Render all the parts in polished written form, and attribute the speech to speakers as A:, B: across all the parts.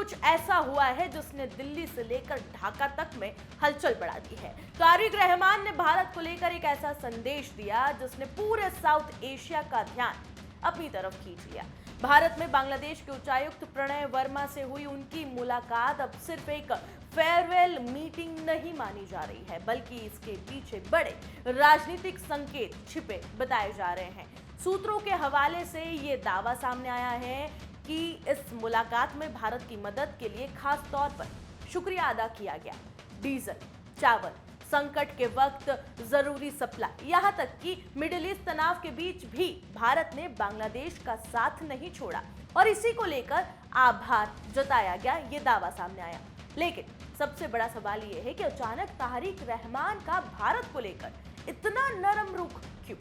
A: कुछ ऐसा हुआ है जिसने दिल्ली से लेकर ढाका तक में हलचल बढ़ा दी है। तारिक रहमान ने भारत को लेकर एक ऐसा संदेश दिया जिसने पूरे साउथ एशिया का ध्यान अपनी तरफ खींच लिया। भारत में बांग्लादेश के उच्चायुक्त प्रणय वर्मा से हुई उनकी मुलाकात अब सिर्फ एक फेयरवेल मीटिंग नहीं मानी जा रही है, बल्कि इसके पीछे बड़े राजनीतिक संकेत छिपे बताए जा रहे हैं। सूत्रों के हवाले से ये दावा सामने आया है कि इस मुलाकात में भारत की मदद के लिए खास तौर पर शुक्रिया अदा किया गया। डीजल, चावल, संकट के वक्त जरूरी सप्लाई, यहां तक कि मिडिल ईस्ट तनाव के बीच भी भारत ने बांग्लादेश का साथ नहीं छोड़ा और इसी को लेकर आभार जताया गया, ये दावा सामने आया। लेकिन सबसे बड़ा सवाल यह है कि अचानक तारिक रहमान का भारत को लेकर इतना नरम रुख क्यों?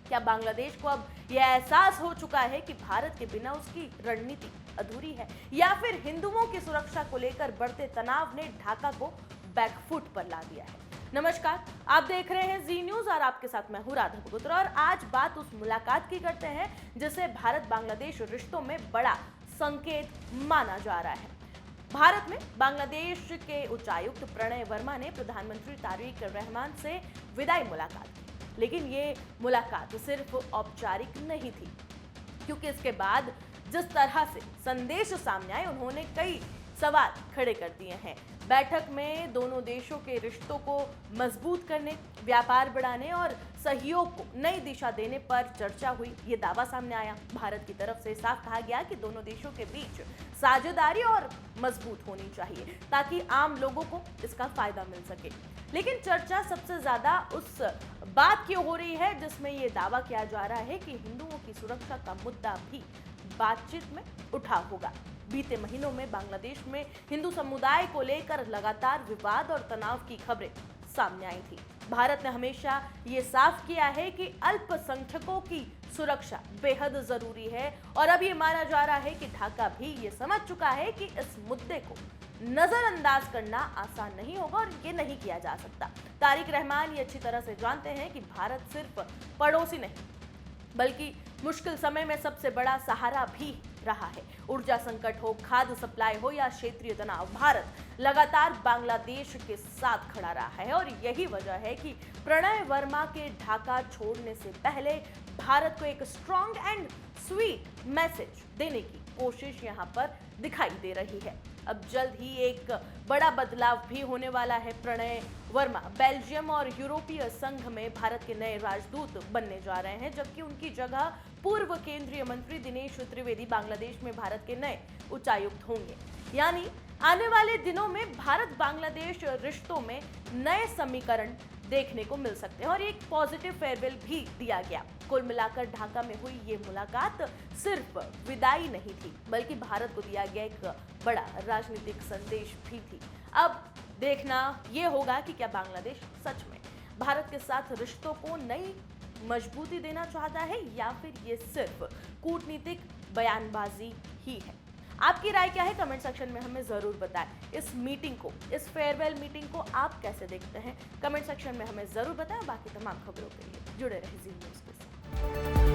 A: क्या बांग्लादेश को अब यह एहसास हो चुका है कि भारत के बिना उसकी रणनीति अधूरी है, या फिर हिंदुओं की सुरक्षा को लेकर बढ़ते तनाव ने ढाका को बैकफुट पर ला दिया है? नमस्कार, आप देख रहे हैं जी न्यूज और आपके साथ मैं हूं राधा बगुत्रा और आज बात उस मुलाकात की करते हैं जिसे भारत बांग्लादेश रिश्तों में बड़ा संकेत माना जा रहा है। भारत में बांग्लादेश के उच्चायुक्त प्रणय वर्मा ने प्रधानमंत्री तारिक रहमान से विदाई मुलाकात की, लेकिन ये मुलाकात सिर्फ औपचारिक नहीं थी, क्योंकि इसके बाद जिस तरह से संदेश सामने आए उन्होंने कई सवाल खड़े कर दिए हैं। बैठक में दोनों देशों के रिश्तों को मजबूत करने, व्यापार बढ़ाने और सहयोग को नई दिशा देने पर चर्चा हुई, ये दावा सामने आया। भारत की तरफ से साफ कहा गया कि दोनों देशों के बीच साझेदारी और मजबूत होनी चाहिए ताकि आम लोगों को इसका फायदा मिल सके। लेकिन चर्चा सबसे ज्यादा उस बात की हो रही है जिसमें यह दावा किया जा रहा है कि हिंदुओं की सुरक्षा का मुद्दा भी बातचीत में उठा होगा। बीते महीनों में बांग्लादेश में हिंदू समुदाय को लेकर लगातार विवाद और तनाव की खबरें सामने आई थी। भारत ने हमेशा ये साफ किया है कि अल्पसंख्यकों की सुरक्षा बेहद जरूरी है और अब ये माना जा रहा है कि ढाका भी ये समझ चुका है कि इस मुद्दे को नजरअंदाज करना आसान नहीं होगा और ये नहीं किया जा सकता। तारिक रहमान ये अच्छी तरह से जानते हैं कि भारत सिर्फ पड़ोसी नहीं बल्कि मुश्किल समय में सबसे बड़ा सहारा भी रहा है। ऊर्जा संकट हो, खाद्य सप्लाई हो या क्षेत्रीय तनाव, भारत लगातार बांग्लादेश के साथ खड़ा रहा है और यही वजह है कि प्रणय वर्मा के ढाका छोड़ने से पहले भारत को एक स्ट्रॉन्ग एंड स्वीट मैसेज देने की कोशिश यहां पर दिखाई दे रही है। अब जल्द ही एक बड़ा बदलाव भी होने वाला है। प्रणय वर्मा बेल्जियम और यूरोपीय संघ में भारत के नए राजदूत बनने जा रहे हैं, जबकि उनकी जगह पूर्व केंद्रीय मंत्री दिनेश त्रिवेदी बांग्लादेश में भारत के नए उच्चायुक्त होंगे। यानी आने वाले दिनों में भारत बांग्लादेश रिश्तों में नए समीकरण देखने को मिल सकते हैं और एक पॉजिटिव फेयरवेल भी दिया गया। कुल मिलाकर ढाका में हुई ये मुलाकात सिर्फ विदाई नहीं थी, बल्कि भारत को दिया गया एक बड़ा राजनीतिक संदेश भी थी। अब देखना ये होगा कि क्या बांग्लादेश सच में भारत के साथ रिश्तों को नई मजबूती देना चाहता है या फिर ये सिर्फ कूटनीतिक बयानबाजी ही है। आपकी राय क्या है? कमेंट सेक्शन में हमें जरूर बताएं। इस मीटिंग को, इस फेयरवेल मीटिंग को आप कैसे देखते हैं? कमेंट सेक्शन में हमें जरूर बताएं। बाकी तमाम खबरों के लिए जुड़े रहिए जी न्यूज़ के साथ।